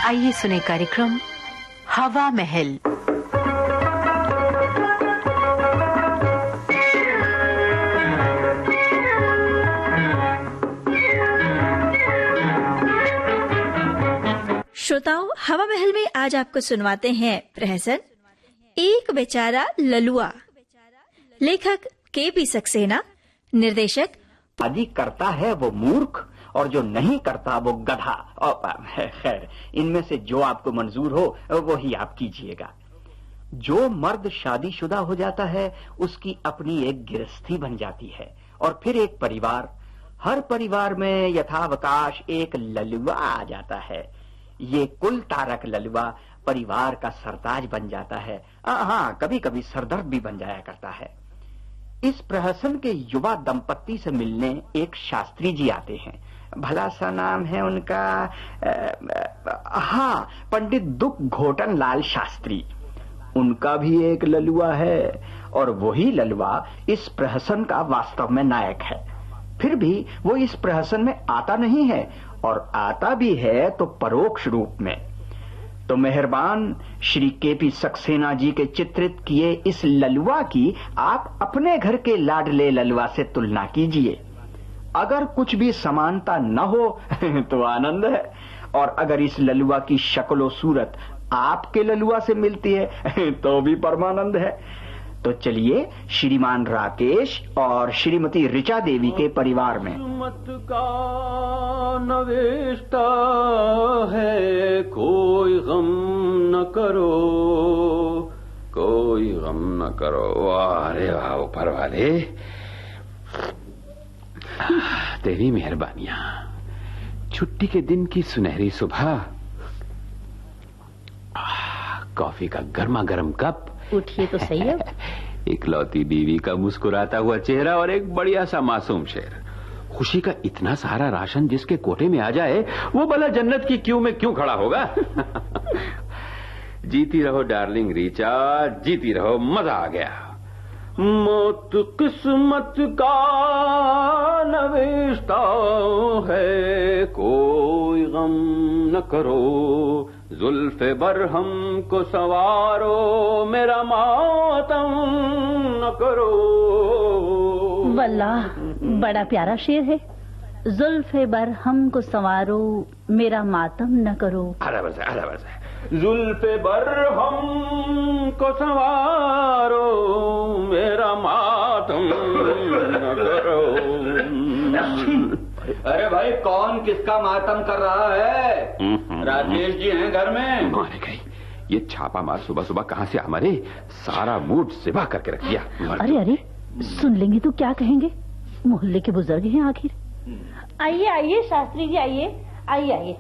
आइए सुने कार्यक्रम हवा महल। श्रोताओं, हवा महल में आज आपको सुनवाते हैं प्रहसन एक बेचारा ललुआ। लेखक के.पी. सक्सेना, निर्देशक आदि करता है वो मूर्ख और जो नहीं करता वो गधा। खैर, इनमें से जो आपको मंजूर हो वो ही आप कीजिएगा। जो मर्द शादीशुदा हो जाता है उसकी अपनी एक गृहस्थी बन जाती है और फिर एक परिवार। हर परिवार में यथावकाश एक ललुआ आ जाता है। ये कुल तारक ललुआ परिवार का सरताज बन जाता है। हाँ, कभी कभी सरदर्द भी बन जाया करता है। इस प्रहसन के युवा दंपत्ति से मिलने एक शास्त्री जी आते हैं। भला सा नाम है उनका, हाँ, पंडित दुख घोटन लाल शास्त्री। उनका भी एक ललुआ है और वही ललुआ इस प्रहसन का वास्तव में नायक है। फिर भी वो इस प्रहसन में आता नहीं है, और आता भी है तो परोक्ष रूप में। तो मेहरबान श्री के.पी. सक्सेना जी के चित्रित किए इस ललुआ की आप अपने घर के लाडले ललुआ से तुलना कीजिए। अगर कुछ भी समानता न हो तो आनंद है, और अगर इस ललुआ की शक्ल और सूरत आपके ललुआ से मिलती है तो भी परमानंद है। तो चलिए श्रीमान राकेश और श्रीमती ऋचा देवी के परिवार में मत का नवेष्टा है, कोई गम न करो, कोई गम न करो। अरे वाह ऊपर वाले, तेरी मेहरबानियां। छुट्टी के दिन की सुनहरी सुबह, कॉफी का गर्मा गर्म कप, उठिए तो सही है। इकलौती बीवी का मुस्कुराता हुआ चेहरा और एक बढ़िया सा मासूम शेर। खुशी का इतना सारा राशन जिसके कोटे में आ जाए वो भला जन्नत की क्यू में क्यों खड़ा होगा। जीती रहो डार्लिंग रीचा, जीती रहो, मजा आ गया। मौत किस्मत का नवेश्ता है, कोई गम न करो, जुल्फ़े बरहम को संवारो, मेरा मातम न करो। वल्लाह, बड़ा प्यारा शेर है। जुल्फ़े बरहम को संवारो, मेरा मातम न करो। आधा बस है। जुल्फ़े बरहम को संवारो, मेरा मातम न करो। अरे भाई, कौन किसका मातम कर रहा है? राकेश जी हैं घर में? मारे गई, ये छापा मार सुबह सुबह कहां से हमारे सारा मूड सिवा करके रख दिया। अरे सुन लेंगे तो क्या कहेंगे, मोहल्ले के बुजुर्ग हैं आखिर। आइए आइए शास्त्री जी, आइए आइए।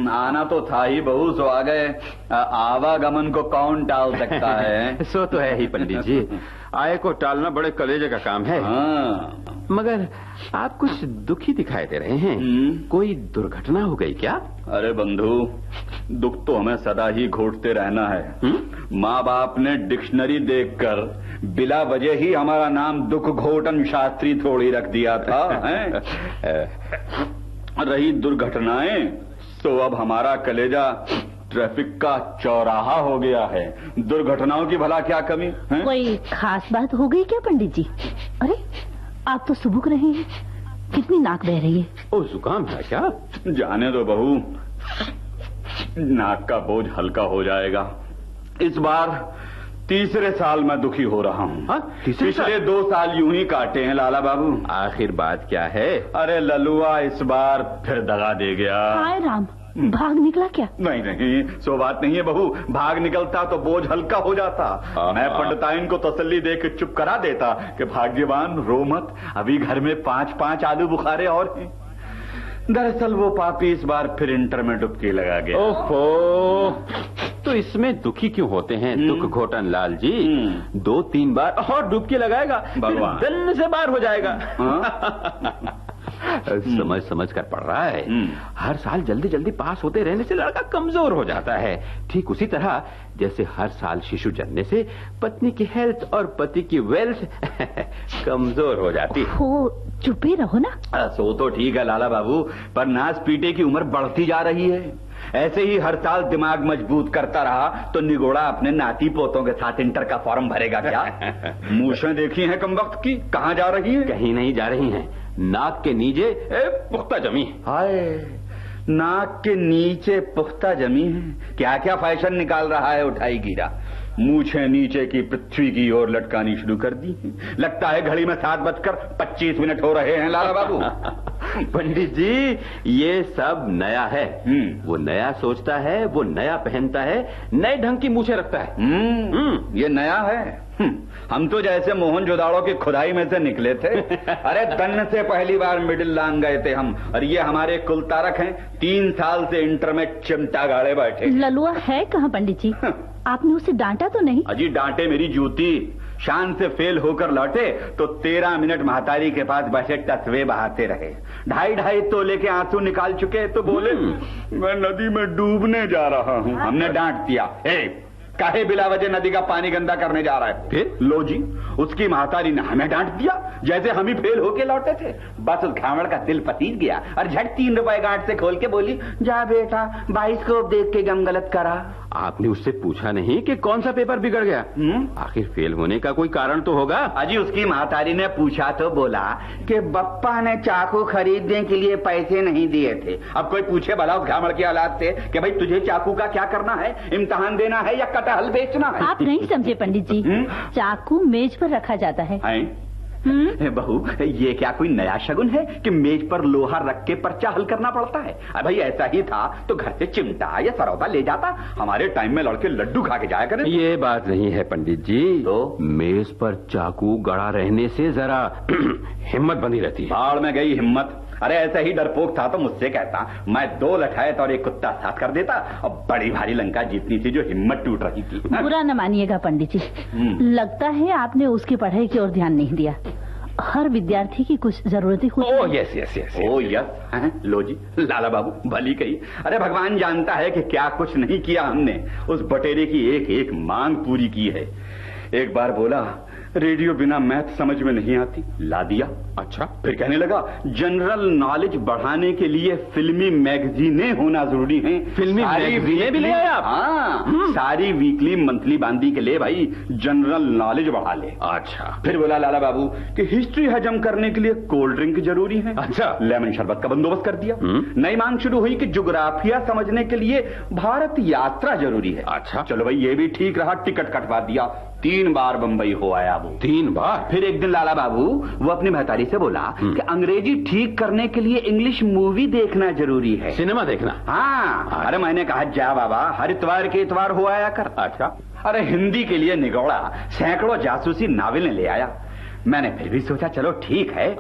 आना तो था ही बहू, सो आ गए। आवागमन को कौन टाल सकता है? सो तो है ही पंडित जी, आए को टालना बड़े कलेजे का काम है। हाँ। मगर आप कुछ दुखी दिखाई दे रहे हैं। कोई दुर्घटना हो गई क्या? अरे बंधु, दुख तो हमें सदा ही घोटते रहना है। माँ बाप ने डिक्शनरी देखकर बिला वजह ही हमारा नाम दुख घोटन शास्त्री थोड़ी रख दिया था। रही दुर्घटनाएं तो अब हमारा कलेजा ट्रैफिक का चौराहा हो गया है। दुर्घटनाओं की भला क्या कमी है? कोई खास बात हो गई क्या पंडित जी? अरे आप तो सुबुक रहे हैं, कितनी नाक बह रही है। ओ, जुकाम है क्या? जाने दो बहू, नाक का बोझ हल्का हो जाएगा। इस बार तीसरे साल मैं दुखी हो रहा हूँ। पिछले 2 साल यूं ही काटे हैं लाला बाबू। आखिर बात क्या है? अरे ललुआ इस बार फिर दगा दे गया। हाय राम, भाग निकला क्या? नहीं, सो बात नहीं है बहू। भाग निकलता तो बोझ हल्का हो जाता। मैं पंडिताइन को तसल्ली दे के चुप करा देता कि भाग्यवान रो मत, अभी घर में 5-5 आलू बुखारे और हैं। दरअसल वो पापी इस बार फिर इंटर में डुबकी लगा गया। ओहो, तो इसमें दुखी क्यों होते हैं दुख घोटन लाल जी? 2-3 बार और डुबकी लगाएगा, दिन से बाहर हो जाएगा। समझ कर पड़ रहा है। हर साल जल्दी जल्दी पास होते रहने से लड़का कमजोर हो जाता है। ठीक उसी तरह जैसे हर साल शिशु जन्मने से पत्नी की हेल्थ और पति की वेल्थ कमजोर हो जाती है। हो, चुप ही रहो ना। सो तो ठीक है लाला बाबू, पर नाच पीटे की उम्र बढ़ती जा रही है। ऐसे ही हर साल दिमाग मजबूत करता रहा तो निगोड़ा अपने नाती पोतों के साथ इंटर का फॉर्म भरेगा क्या? मूछें देखी हैं कम वक्त की, कहाँ जा रही है? कहीं नहीं जा रही हैं, नाक के नीचे पुख्ता जमी। हाय, नाक के नीचे पुख्ता जमी है। क्या क्या फैशन निकाल रहा है उठाई गिरा। मूछें नीचे की पृथ्वी की ओर लटकानी शुरू कर दी। लगता है घड़ी में 7:25 हो रहे हैं लाला बाबू। पंडित जी, ये सब नया है। वो नया सोचता है, वो नया पहनता है, नए ढंग की मूछें रखता है। ये नया है। हम तो जैसे मोहनजोदाड़ो की खुदाई में से निकले थे। अरे दन्न से पहली बार मिडिल लांग गए थे हम, और ये हमारे कुलतारक हैं, 3 साल से इंटर में चिमटा गाड़े बैठे। ललुआ है कहाँ पंडित जी? आपने उसे डांटा तो नहीं? अजी डांटे मेरी जूती। शान से फेल होकर लौटे तो 13 मिनट महतारी के पास बैठे तस्वे बहाते रहे। 2.5 तोले के आंसू निकाल चुके तो बोले मैं नदी में डूबने जा रहा हूँ। हमने डांट दिया, काहे बिला वजह नदी का पानी गंदा करने जा रहा है? फिर लो जी, उसकी महतारी ने हमें डांट दिया जैसे हम ही फेल होके लौटे थे। बस उस घावड़ का दिल पसीज गया और झट 3 रुपए गांठ से खोल के बोली, जा बेटा बाइस्कोप देख के गम गलत करा। आपने उससे पूछा नहीं कि कौन सा पेपर बिगड़ गया? आखिर फेल होने का कोई कारण तो होगा। अजी उसकी महतारी ने पूछा तो बोला कि बप्पा ने चाकू खरीदने के लिए पैसे नहीं दिए थे। अब कोई पूछे भला उस घावड़ की औलाद से कि भाई तुझे चाकू का क्या करना है, इम्तिहान देना है या कटहल बेचना है? आप नहीं समझे पंडित जी, चाकू मेज पर रखा जाता है। बहू, ये क्या कोई नया शगुन है कि मेज पर लोहा रख के पर्चा हल करना पड़ता है? भाई ऐसा ही था तो घर से चिमटा या सरौदा ले जाता। हमारे टाइम में लड़के लड्डू खा के जाया करें। ये बात नहीं है पंडित जी, तो मेज पर चाकू गड़ा रहने से जरा हिम्मत बंधी रहती है। भाड़ में गई हिम्मत। अरे ऐसा ही डरपोक था तो मुझसे कहता, मैं 2 लठायत और 1 कुत्ता साथ कर देता और बड़ी भारी लंका जीतनी थी जो हिम्मत टूट रही थी। बुरा न मानिएगा पंडित जी, लगता है आपने उसकी पढ़ाई की ओर ध्यान नहीं दिया। हर विद्यार्थी की कुछ जरूरतें होती हैं। Oh yes yes yes, oh yes. लो जी लाला बाबू, भली कही। अरे भगवान जानता है कि क्या कुछ नहीं किया हमने। उस बटेरे की एक एक मांग पूरी की है। एक बार बोला रेडियो बिना मैथ समझ में नहीं आती, ला दिया। अच्छा, फिर कहने लगा जनरल नॉलेज बढ़ाने के लिए फिल्मी मैगजीनें होना जरूरी हैं। फिल्मी मैगजीनें भी ले आए आप? हाँ, सारी वीकली मंथली बांधी के लिए भाई जनरल नॉलेज बढ़ा ले। अच्छा, फिर बोला लाला बाबू कि हिस्ट्री हजम करने के लिए कोल्ड ड्रिंक जरूरी है। अच्छा, लेमन शरबत का बंदोबस्त कर दिया। नई मांग शुरू हुई कि जुग्राफिया समझने के लिए भारत यात्रा जरूरी है। अच्छा, चलो भाई ये भी ठीक रहा, टिकट कटवा दिया। 3 बार बंबई हो आया वो। 3 बार? फिर एक दिन लाला बाबू वो अपनी महतारी से बोला कि अंग्रेजी ठीक करने के लिए इंग्लिश मूवी देखना जरूरी है। सिनेमा देखना? हाँ। अरे मैंने कहा जा बाबा, हर इतवार के इतवार हो आया कर। अच्छा। अरे हिंदी के लिए निगौड़ा सैकड़ों जासूसी नावलें ले आया। मैंने फिर भी सोचा चलो ठीक है,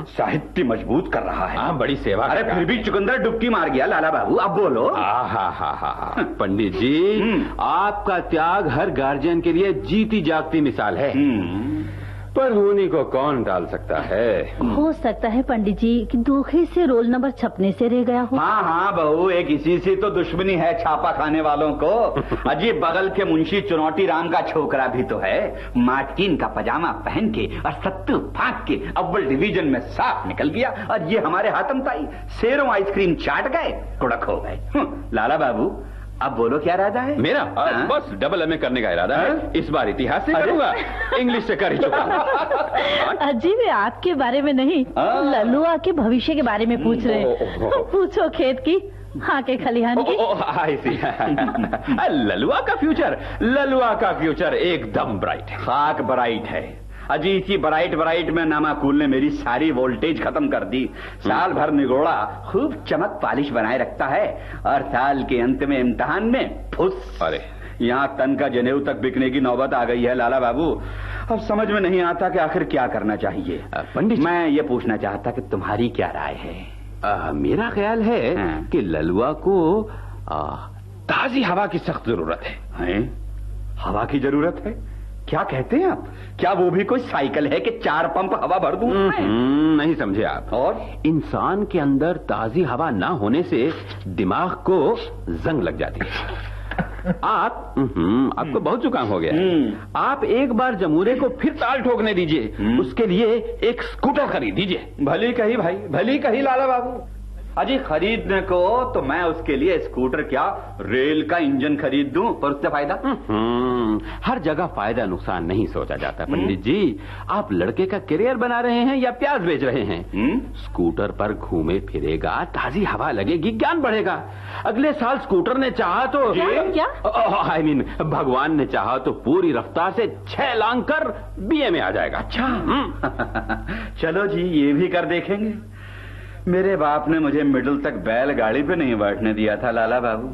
साहित्य मजबूत कर रहा है। हाँ, बड़ी सेवा। अरे फिर भी चुकंदर डुबकी मार गया लाला बाबू। अब बोलो। पंडित जी, आपका त्याग हर गार्जियन के लिए जीती जागती मिसाल है। पर होनी को कौन टाल सकता है? हो सकता है पंडित जी कि धोखे से रोल नंबर छपने से रह गया हो। हाँ हाँ बहू, एक इसी से तो दुश्मनी है छापा खाने वालों को। अजीब बगल के मुंशी चुनौती राम का छोकरा भी तो है, मार्टिन का पजामा पहन के और सत्तू फाँक के अव्वल डिवीजन में साफ निकल गया। और ये हमारे हाथम ताई शेरों आइसक्रीम चाट गए, कुड़क हो गए। लाला बाबू अब बोलो क्या इरादा है मेरा? बस डबल एमए करने का इरादा है। इस बार इतिहास से करूंगा, इंग्लिश से कर ही चुका। अजी वे आपके बारे में नहीं, ललुआ के भविष्य के बारे में पूछ रहे हैं। पूछो खेत की, हाँ के खलिहान की। ललुआ का फ्यूचर एकदम ब्राइट है। खाक ब्राइट है। अजी इसी ब्राइट में नामाकुल ने मेरी सारी वोल्टेज खत्म कर दी। साल भर निगोड़ा खूब चमक पालिश बनाए रखता है और साल के अंत में इम्तिहान में फुस। अरे यहाँ तन का जनेऊ तक बिकने की नौबत आ गई है लाला बाबू। अब समझ में नहीं आता कि आखिर क्या करना चाहिए। पंडित, मैं ये पूछना चाहता कि तुम्हारी क्या राय है? मेरा ख्याल है कि ललुआ को ताजी हवा की सख्त जरूरत है। हवा की जरूरत है? क्या कहते हैं आप? क्या वो भी कोई साइकिल है कि 4 पंप हवा भर दूं? नहीं समझे आप। और इंसान के अंदर ताजी हवा ना होने से दिमाग को जंग लग जाती है। आपको बहुत जुकाम हो गया है। आप एक बार जमूरे को फिर ताल ठोकने दीजिए, उसके लिए एक स्कूटर खरीद दीजिए। भली कही भाई, भली कही लाला बाबू। अजी खरीदने को तो मैं उसके लिए स्कूटर क्या रेल का इंजन खरीद दूं, पर उससे फायदा? हर जगह फायदा नुकसान नहीं सोचा जाता पंडित जी। आप लड़के का करियर बना रहे हैं या प्याज बेच रहे हैं? स्कूटर पर घूमे फिरेगा, ताजी हवा लगेगी, ज्ञान बढ़ेगा। अगले साल स्कूटर ने चाहा तो क्या? आई मीन भगवान ने चाहा तो पूरी रफ्तार से 6 लांग कर बीए में आ जाएगा। अच्छा चलो जी, ये भी कर देखेंगे। मेरे बाप ने मुझे मिडिल तक बैलगाड़ी पे नहीं बैठने दिया था लाला बाबू।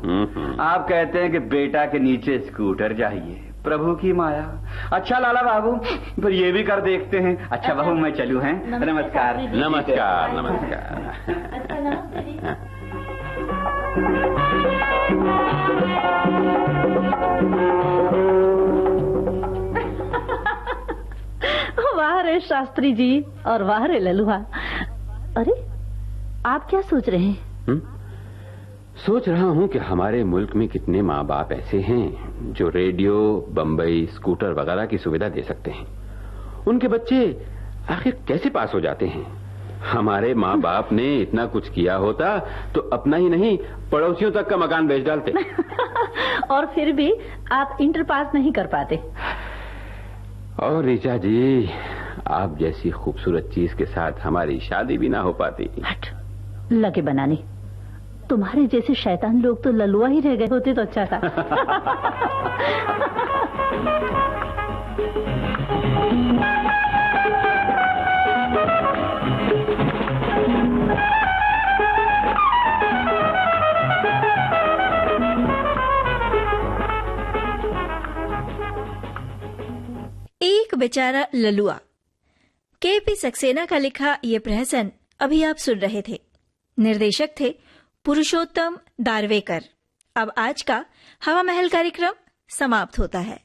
आप कहते हैं कि बेटा के नीचे स्कूटर चाहिए, प्रभु की माया। अच्छा लाला बाबू, फिर ये भी कर देखते हैं। अच्छा बहू, मैं चलूं हैं? नमस्कार। नमस्कार नमस्कार। वाह रे शास्त्री जी और वाह रे ललुआ। अरे आप क्या सोच रहे हैं? सोच रहा हूं कि हमारे मुल्क में कितने माँ बाप ऐसे हैं जो रेडियो, बम्बई, स्कूटर वगैरह की सुविधा दे सकते हैं। उनके बच्चे आखिर कैसे पास हो जाते हैं? हमारे माँ बाप ने इतना कुछ किया होता तो अपना ही नहीं पड़ोसियों तक का मकान बेच डालते। और फिर भी आप इंटर पास नहीं कर पाते। और ऋचा जी, आप जैसी खूबसूरत चीज के साथ हमारी शादी भी ना हो पाती। हट, लगे बनाने। तुम्हारे जैसे शैतान लोग तो ललुआ ही रह गए होते तो अच्छा था। एक बेचारा ललुआ, के.पी. सक्सेना का लिखा ये प्रहसन अभी आप सुन रहे थे। निर्देशक थे पुरुषोत्तम दारवेकर। अब आज का हवा महल कार्यक्रम समाप्त होता है।